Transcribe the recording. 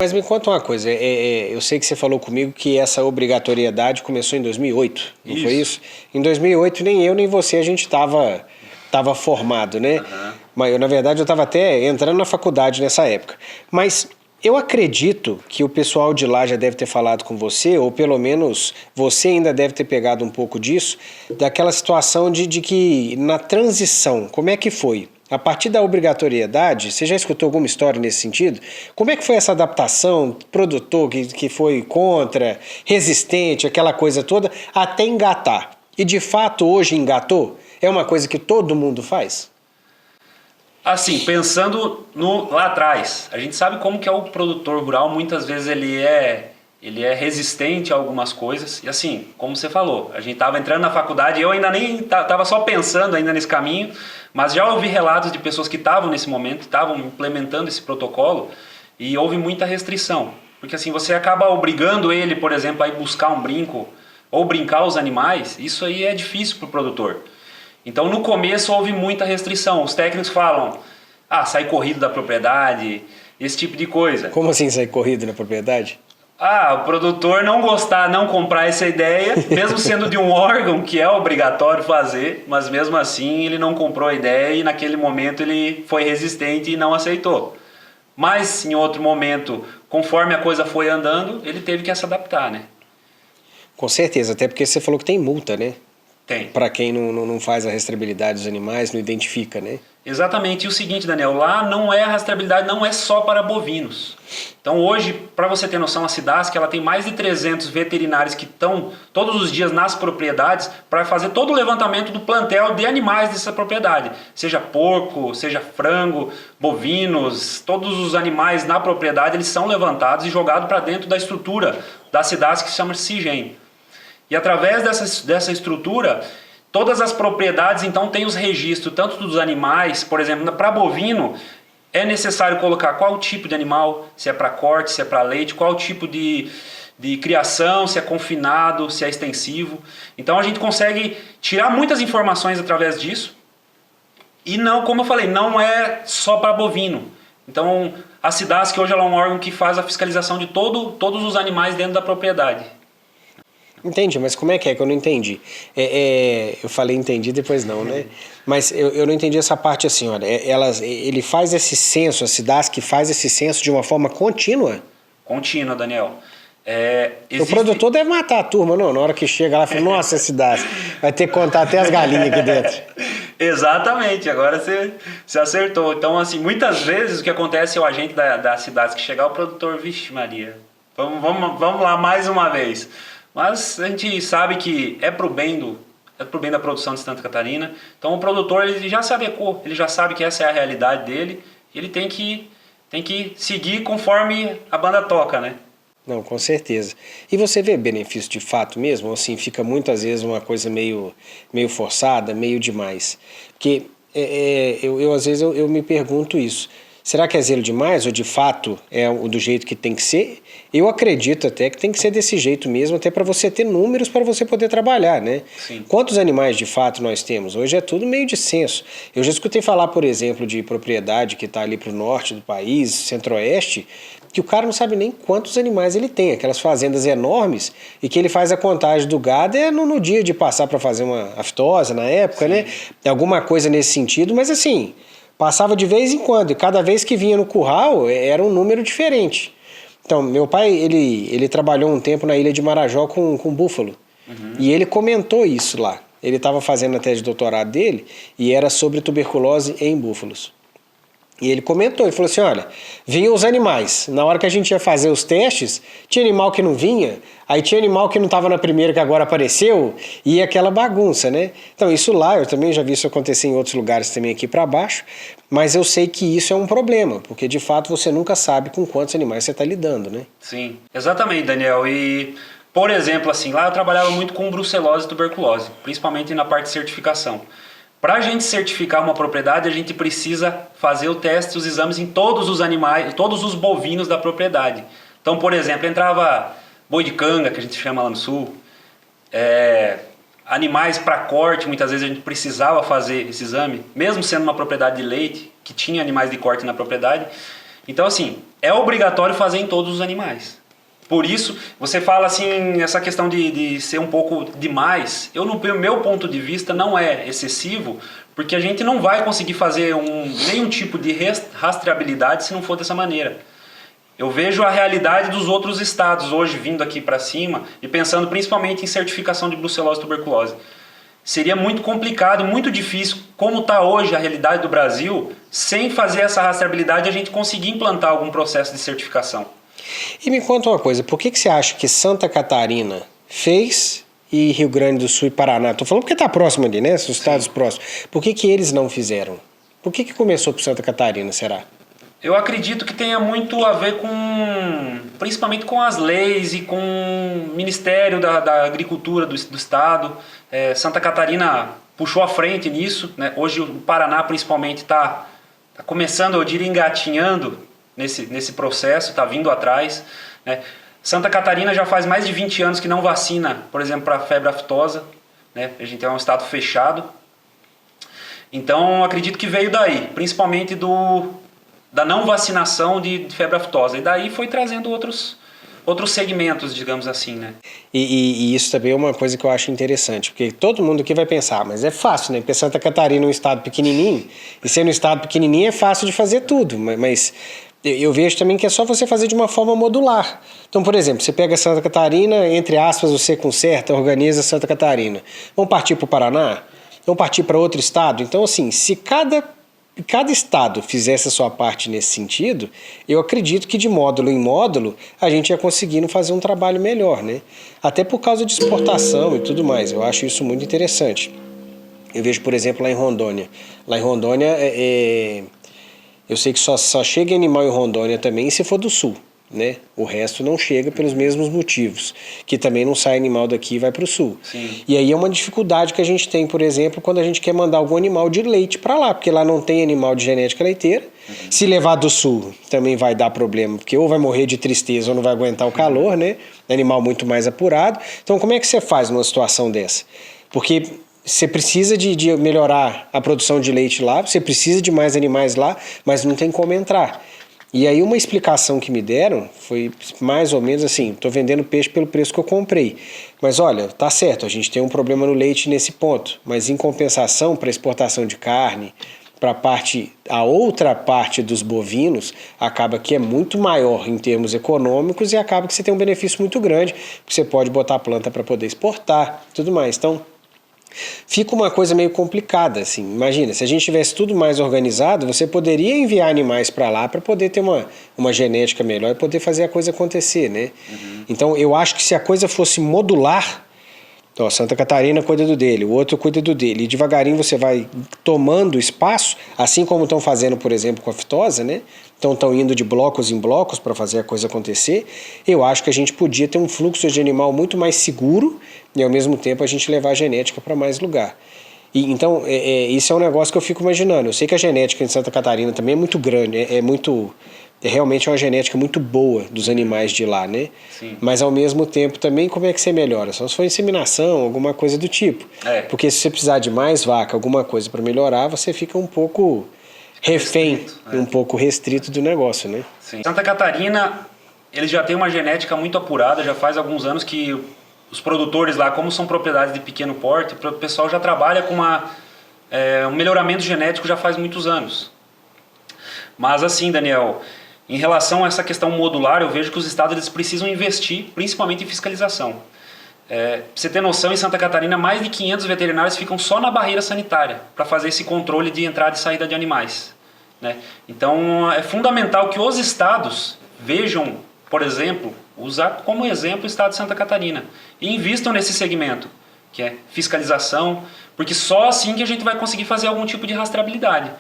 Mas me conta uma coisa, eu sei que você falou comigo que essa obrigatoriedade começou em 2008, não foi isso? Em 2008 nem eu nem você a gente estava formado, né? Uhum. Mas na verdade eu estava até entrando na faculdade nessa época. Mas eu acredito que o pessoal de lá já deve ter falado com você, ou pelo menos você ainda deve ter pegado um pouco disso, daquela situação de que na transição, como é que foi? A partir da obrigatoriedade, você já escutou alguma história nesse sentido? Como é que foi essa adaptação, produtor que foi contra, resistente, aquela coisa toda, até engatar? E de fato hoje engatou? É uma coisa que todo mundo faz? Assim, pensando lá atrás, a gente sabe como que é o produtor rural, muitas vezes ele é resistente a algumas coisas. E assim, como você falou, a gente estava entrando na faculdade, eu ainda nem estava só pensando ainda nesse caminho, mas já ouvi relatos de pessoas que estavam nesse momento, estavam implementando esse protocolo e houve muita restrição. Porque assim, você acaba obrigando ele, por exemplo, a ir buscar um brinco ou brincar os animais, isso aí é difícil para o produtor. Então no começo houve muita restrição, os técnicos falam, sai corrido da propriedade, esse tipo de coisa. Como assim sair corrido na propriedade? O produtor não gostar, não comprar essa ideia, mesmo sendo de um órgão que é obrigatório fazer, mas mesmo assim ele não comprou a ideia e naquele momento ele foi resistente e não aceitou. Mas em outro momento, conforme a coisa foi andando, ele teve que se adaptar, né? Com certeza, até porque você falou que tem multa, né? Tem. Para quem não faz a rastreabilidade dos animais, não identifica, né? Exatamente. E o seguinte, Daniel, lá a rastreabilidade não é só para bovinos. Então hoje, para você ter noção, a Cidasc ela tem mais de 300 veterinários que estão todos os dias nas propriedades para fazer todo o levantamento do plantel de animais dessa propriedade. Seja porco, seja frango, bovinos, todos os animais na propriedade eles são levantados e jogados para dentro da estrutura da Cidasc que se chama CIGEM. E através dessa estrutura, todas as propriedades então têm os registros, tanto dos animais, por exemplo, para bovino, é necessário colocar qual tipo de animal, se é para corte, se é para leite, qual tipo de criação, se é confinado, se é extensivo. Então a gente consegue tirar muitas informações através disso. E não, como eu falei, não é só para bovino. Então a Cidasc hoje ela é um órgão que faz a fiscalização de todos os animais dentro da propriedade. Entendi, mas como é que eu não entendi? Eu falei entendi, depois não, né? Mas eu não entendi essa parte assim, olha, ele faz esse censo, a Cidasc faz esse censo de uma forma contínua? Contínua, Daniel. O produtor deve matar a turma, não? Na hora que chega lá, fala, nossa, Cidasc, vai ter que contar até as galinhas aqui dentro. Exatamente, agora você acertou. Então, assim, muitas vezes o que acontece é o agente da Cidasc que chegar, o produtor, vixe Maria, vamos lá mais uma vez. Mas a gente sabe que é pro bem da produção de Santa Catarina. Então o produtor ele já se adequou, ele já sabe que essa é a realidade dele. E ele tem que seguir conforme a banda toca, né? Não, com certeza. E você vê benefício de fato mesmo? Ou assim, fica muitas vezes uma coisa meio forçada, meio demais? Porque às vezes eu me pergunto isso. Será que é zelo demais ou de fato é do jeito que tem que ser? Eu acredito até que tem que ser desse jeito mesmo, até para você ter números para você poder trabalhar, né? Sim. Quantos animais de fato nós temos? Hoje é tudo meio de censo. Eu já escutei falar, por exemplo, de propriedade que está ali para o norte do país, centro-oeste, que o cara não sabe nem quantos animais ele tem, aquelas fazendas enormes, e que ele faz a contagem do gado no dia de passar para fazer uma aftosa na época, Sim. né? Alguma coisa nesse sentido, mas assim... Passava de vez em quando, e cada vez que vinha no curral era um número diferente. Então, meu pai, ele trabalhou um tempo na ilha de Marajó com búfalo. Uhum. E ele comentou isso lá. Ele estava fazendo a tese de doutorado dele e era sobre tuberculose em búfalos. E ele comentou, ele falou assim, olha, vinham os animais, na hora que a gente ia fazer os testes, tinha animal que não vinha, aí tinha animal que não estava na primeira que agora apareceu, e aquela bagunça, né? Então isso lá, eu também já vi isso acontecer em outros lugares também aqui para baixo, mas eu sei que isso é um problema, porque de fato você nunca sabe com quantos animais você está lidando, né? Sim, exatamente, Daniel, e... Por exemplo, assim, lá eu trabalhava muito com brucelose e tuberculose, principalmente na parte de certificação. Para a gente certificar uma propriedade, a gente precisa fazer o teste, os exames em todos os animais, todos os bovinos da propriedade. Então, por exemplo, entrava boi de canga, que a gente chama lá no sul, animais para corte, muitas vezes a gente precisava fazer esse exame, mesmo sendo uma propriedade de leite, que tinha animais de corte na propriedade. Então, assim, é obrigatório fazer em todos os animais. Por isso, você fala assim, essa questão de ser um pouco demais, no meu ponto de vista, não é excessivo, porque a gente não vai conseguir fazer nenhum tipo de rastreabilidade se não for dessa maneira. Eu vejo a realidade dos outros estados hoje vindo aqui para cima e pensando principalmente em certificação de brucelose e tuberculose. Seria muito complicado, muito difícil, como está hoje a realidade do Brasil, sem fazer essa rastreabilidade a gente conseguir implantar algum processo de certificação. E me conta uma coisa, por que você acha que Santa Catarina fez e Rio Grande do Sul e Paraná? Estou falando porque está próximo ali, né? Os estados próximos. Por que eles não fizeram? Por que começou por Santa Catarina, será? Eu acredito que tenha muito a ver principalmente com as leis e com o Ministério da Agricultura do Estado. Santa Catarina puxou à frente nisso, né? Hoje o Paraná principalmente está começando, eu diria, engatinhando nesse processo, está vindo atrás, né? Santa Catarina já faz mais de 20 anos que não vacina, por exemplo, para febre aftosa, né? A gente é um estado fechado. Então, acredito que veio daí, principalmente da não vacinação de febre aftosa. E daí foi trazendo outros segmentos, digamos assim, né? E isso também é uma coisa que eu acho interessante, porque todo mundo aqui vai pensar, mas é fácil, né? Porque Santa Catarina é um estado pequenininho, e sendo um estado pequenininho é fácil de fazer tudo, mas eu vejo também que é só você fazer de uma forma modular. Então, por exemplo, você pega Santa Catarina, entre aspas, você conserta, organiza Santa Catarina. Vamos partir para o Paraná? Vamos partir para outro estado? Então, assim, se cada estado fizesse a sua parte nesse sentido, eu acredito que de módulo em módulo a gente ia conseguindo fazer um trabalho melhor, né? Até por causa de exportação e tudo mais. Eu acho isso muito interessante. Eu vejo, por exemplo, lá em Rondônia. Lá em Rondônia, eu sei que só chega animal em Rondônia também se for do sul, né? O resto não chega pelos mesmos motivos, que também não sai animal daqui e vai para o sul. Sim. E aí é uma dificuldade que a gente tem, por exemplo, quando a gente quer mandar algum animal de leite para lá, porque lá não tem animal de genética leiteira. Se levar do sul também vai dar problema, porque ou vai morrer de tristeza ou não vai aguentar o calor, né? Animal muito mais apurado. Então como é que você faz numa situação dessa? Porque você precisa de melhorar a produção de leite lá, você precisa de mais animais lá, mas não tem como entrar. E aí uma explicação que me deram foi mais ou menos assim, estou vendendo peixe pelo preço que eu comprei. Mas olha, tá certo, a gente tem um problema no leite nesse ponto, mas em compensação para exportação de carne, para a outra parte dos bovinos, acaba que é muito maior em termos econômicos e acaba que você tem um benefício muito grande, porque você pode botar a planta para poder exportar, tudo mais. Então, fica uma coisa meio complicada, assim. Imagina, se a gente tivesse tudo mais organizado, você poderia enviar animais para lá para poder ter uma genética melhor e poder fazer a coisa acontecer, né? Então, eu acho que se a coisa fosse modular, então, Santa Catarina cuida do dele, o outro cuida do dele, e devagarinho você vai tomando espaço, assim como estão fazendo, por exemplo, com a fitosa, né? Então estão indo de blocos em blocos para fazer a coisa acontecer. Eu acho que a gente podia ter um fluxo de animal muito mais seguro e ao mesmo tempo a gente levar a genética para mais lugar. E, então isso é um negócio que eu fico imaginando. Eu sei que a genética em Santa Catarina também é muito grande, é realmente uma genética muito boa dos animais de lá, né? Sim. Mas ao mesmo tempo também como é que você melhora? Só se for inseminação, alguma coisa do tipo. Porque se você precisar de mais vaca, alguma coisa para melhorar, você fica um pouco refém, um pouco restrito do negócio, né? Sim. Santa Catarina, eles já têm uma genética muito apurada, já faz alguns anos que os produtores lá, como são propriedades de pequeno porte, o pessoal já trabalha com um melhoramento genético já faz muitos anos. Mas assim, Daniel, em relação a essa questão modular, eu vejo que os estados eles precisam investir, principalmente em fiscalização. Pra você ter noção, em Santa Catarina, mais de 500 veterinários ficam só na barreira sanitária para fazer esse controle de entrada e saída de animais, né? Então, é fundamental que os estados vejam, por exemplo, usar como exemplo o estado de Santa Catarina e invistam nesse segmento, que é fiscalização, porque só assim que a gente vai conseguir fazer algum tipo de rastreabilidade.